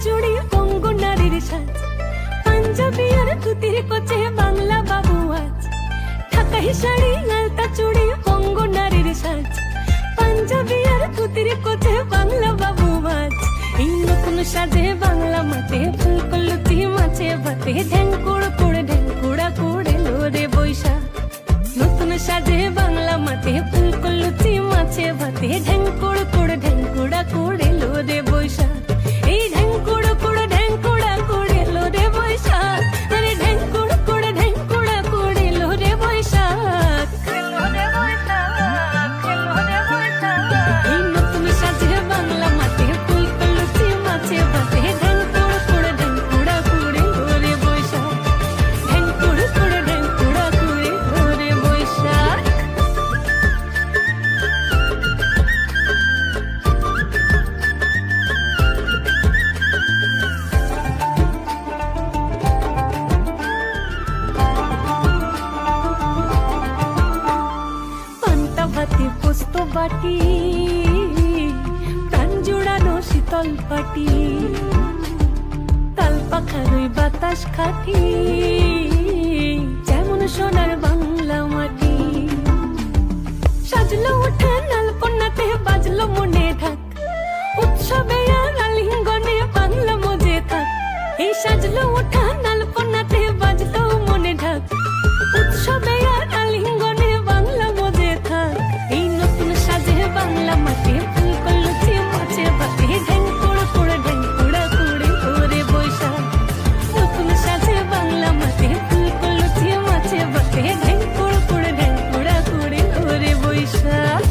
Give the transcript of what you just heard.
চুড়ি বঙ্গ নারীর সাজ, পাঞ্জাবি আর ধুতির কোচে বাংলা বাবু আজ। ঢাকাই শাড়ি আলতা চুড়ি বঙ্গ নারীর সাজ, পাঞ্জাবি আর ধুতির কোচে বাংলা বাবু আজ। এই নতুন সাজে বাংলা মাঠে ফুলকলতি মাছে ভাতে ঢ্যাঙ্কুড় কুড়ে ঢ্যাঙ্কুড়া কুড়ে লোরে বৈশাখ। নতুন সাজে বাংলা মাঠে ফুলকলতি মাছে ভাতে ঢ্যাঙ্কুড় কুড়ে ঢ্যাঙ্কুড়া কুড়ে লোরে বৈশাখ। এই ঢ্যাঙ্কুড় কুড়ে ঢ্যাঙ্কুড়া কুড়ে লোরে বৈশাখ, আরে ঢ্যাঙ্কুড় কুড়ে ঢ্যাঙ্কুড়া কুড়ে লোরে বৈশাখ। এই নতুন সাজে বাংলা মাঠে ফুলকলতি মাছে ভাতে ঢ্যাঙ্কুড় কুড়ে ঢ্যাঙ্কুড়া কুড়ে লোরে বৈশাখ, ঢ্যাঙ্কুড় কুড়ে ঢ্যাঙ্কুড়া কুড়ে লোরে বৈশাখ। পান্তা ভাতে পোস্ত বাটি, প্রাণ জুড়ানো শীতল পাটি, তাল পাখার ওই বাতাস খাটি, যেমন সোনার বাংলা মাটি। সাজলো উঠান আলপনাতে বাজলো মনে ঢাক, উৎসবে আর আলিঙ্গনে বাংলা মজে থাক। এই সাজলো উঠান আলপনাতে বাজলো মনে ঢাক, উৎসবে আর আলিঙ্গনে বাংলা মজে থাক। এই নতুন সাজে বাংলা মাঠে ফুলকলতি মাছে ভাতে ঢ্যাঙ্কুড় কুড়ে ঢ্যাঙ্কুড়া কুড়ে লোরে বৈশাখ। নতুন সাজে বাংলা মাঠে ফুলকলতি মাছে ভাতে ঢ্যাঙ্কুড় কুড়ে ঢ্যাঙ্কুড়া কুড়ে লোরে বৈশাখ।